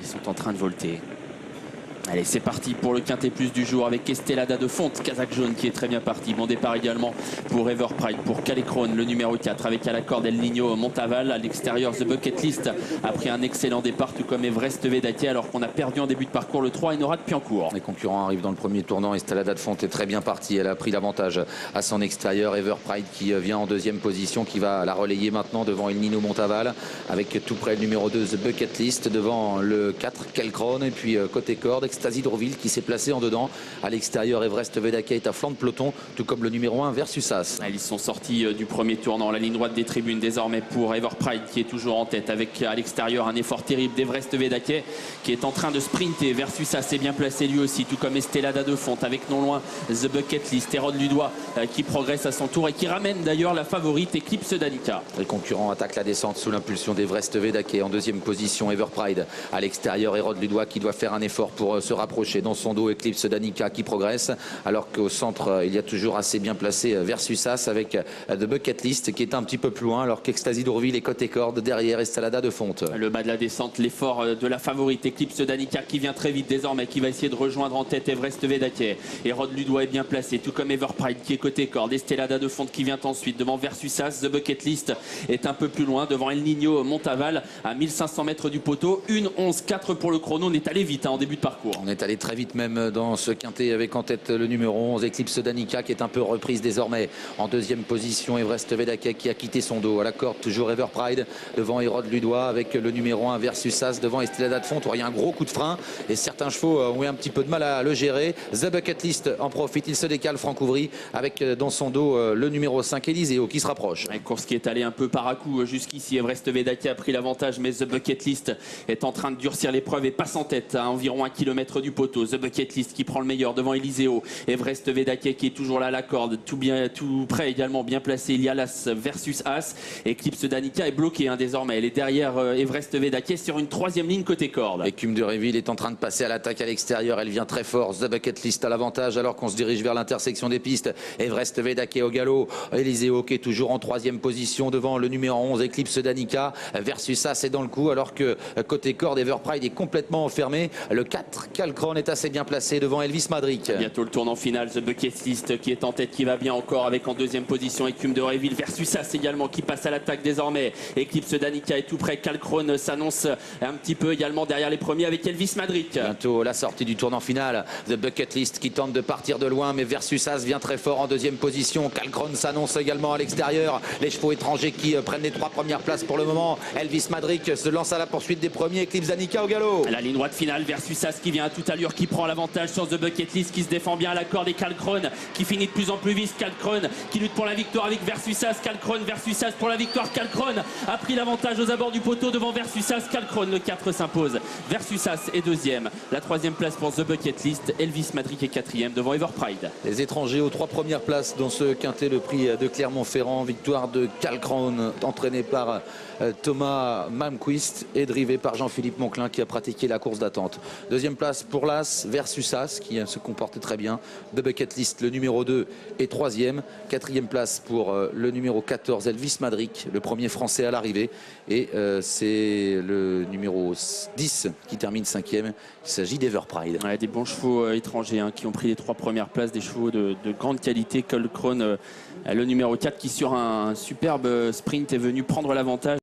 sont en train de volter. Allez, c'est parti pour le quintet plus du jour avec Estelada de Fonte, Kazakh jaune qui est très bien parti. Bon départ également pour Everpride, pour Calecrone, le numéro 4 avec à la corde El Niño Montaval. À l'extérieur, The Bucket List a pris un excellent départ, tout comme Everest Vedake, alors qu'on a perdu en début de parcours le 3 Enora de Piancourt. Les concurrents arrivent dans le premier tournant. Estelada de Fonte est très bien partie. Elle a pris l'avantage à son extérieur. Everpride qui vient en deuxième position, qui va la relayer maintenant devant El Niño Montaval, avec tout près le numéro 2 The Bucket List, devant le 4 Calecrone, et puis côté corde Ecstasy Droville qui s'est placé en dedans. À l'extérieur, Everest Vedake est à flanc de peloton, tout comme le numéro 1 Versus As. Ils sont sortis du premier tournant. La ligne droite des tribunes désormais pour Everpride qui est toujours en tête, avec à l'extérieur un effort terrible d'Everest Vedake qui est en train de sprinter. Versus As est bien placé lui aussi, tout comme Estelada de Fonte, avec non loin The Bucket List. Hérode Ludois qui progresse à son tour et qui ramène d'ailleurs la favorite Eclipse Danica. Les concurrents attaquent la descente sous l'impulsion d'Everest Vedake. En deuxième position, Everpride. À l'extérieur, Hérode Ludois qui doit faire un effort pour se rapprocher. Dans son dos, Eclipse Danica qui progresse, alors qu'au centre, il y a toujours assez bien placé Versus As avec The Bucket List qui est un petit peu plus loin, alors qu'Ecstasy Droville est côté corde derrière Estelada de Fonte. Le bas de la descente, l'effort de la favorite Eclipse Danica qui vient très vite désormais, qui va essayer de rejoindre en tête Everest Vedake. Hérode Ludois est bien placé, tout comme Everpride qui est côté corde. Estelada de Fonte qui vient ensuite devant Versus As. The Bucket List est un peu plus loin devant El Niño Montaval à 1500 mètres du poteau. 1:11:4 pour le chrono. On est allé vite en début de parcours. On est allé très vite même dans ce quintet, avec en tête le numéro 11 Eclipse Danica qui est un peu reprise désormais. En deuxième position, Everest Vedake qui a quitté son dos. À la corde, toujours Everpride devant Hérode Ludois, avec le numéro 1 Versus As devant Estelada de Fonte. Il y a un gros coup de frein et certains chevaux ont eu un petit peu de mal à le gérer. The Bucket List en profite, il se décale, Franck Ouvry, avec dans son dos le numéro 5 Eliseo qui se rapproche. Une course qui est allée un peu par à coup jusqu'ici. Everest Vedake a pris l'avantage, mais The Bucket List est en train de durcir l'épreuve et passe en tête à environ 1 km du poteau. The Bucket List qui prend le meilleur devant Eliseo. Everest Vedake qui est toujours là à la corde, tout près également, bien placé. Il y a l'As Versus As. Eclipse Danica est bloqué désormais. Elle est derrière Everest Vedake sur une troisième ligne côté corde. Écume de Réville est en train de passer à l'attaque à l'extérieur. Elle vient très fort. The Bucket List à l'avantage alors qu'on se dirige vers l'intersection des pistes. Everest Vedake au galop. Eliseo qui est toujours en troisième position devant le numéro 11 Eclipse Danica. Versus As est dans le coup, alors que côté corde Everpride est complètement enfermé. Le 4 Calecrone est assez bien placé devant Elvis Madric. Bientôt le tournant final. The Bucket List qui est en tête, qui va bien encore, avec en deuxième position Écume de Réville. Versus As également qui passe à l'attaque désormais. Eclipse Danica est tout près. Calecrone s'annonce un petit peu également derrière les premiers avec Elvis Madric. Bientôt la sortie du tournant final. The Bucket List qui tente de partir de loin, mais Versus As vient très fort en deuxième position. Calecrone s'annonce également à l'extérieur. Les chevaux étrangers qui prennent les 3 premières places pour le moment. Elvis Madric se lance à la poursuite des premiers. Eclipse Danica au galop. La ligne droite finale. Versus As qui vient à toute allure, qui prend l'avantage sur The Bucket List, qui se défend bien à la corde, et Calecrone qui finit de plus en plus vite. Calecrone qui lutte pour la victoire avec Versus As. Calecrone, Versus As pour la victoire. Calecrone a pris l'avantage aux abords du poteau devant Versus As. Calecrone, le 4 s'impose. Versus As est deuxième. La troisième place pour The Bucket List. Elvis Madric est quatrième devant Everpride. Les étrangers aux 3 premières places dans ce quintet, le prix de Clermont-Ferrand. Victoire de Calecrone, entraîné par Thomas Malmquist et drivé par Jean-Philippe Monclin qui a pratiqué la course d'attente. Deuxième place pour l'As Versus As qui se comportait très bien. The Bucket List, le numéro 2, est troisième. Quatrième place pour le numéro 14 Elvis Madric, le premier français à l'arrivée. Et c'est le numéro 10 qui termine cinquième. Il s'agit d'Everpride. Ouais, des bons chevaux étrangers qui ont pris les 3 premières places, des chevaux de grande qualité. Calecrone, le numéro 4 qui sur un superbe sprint est venu prendre l'avantage.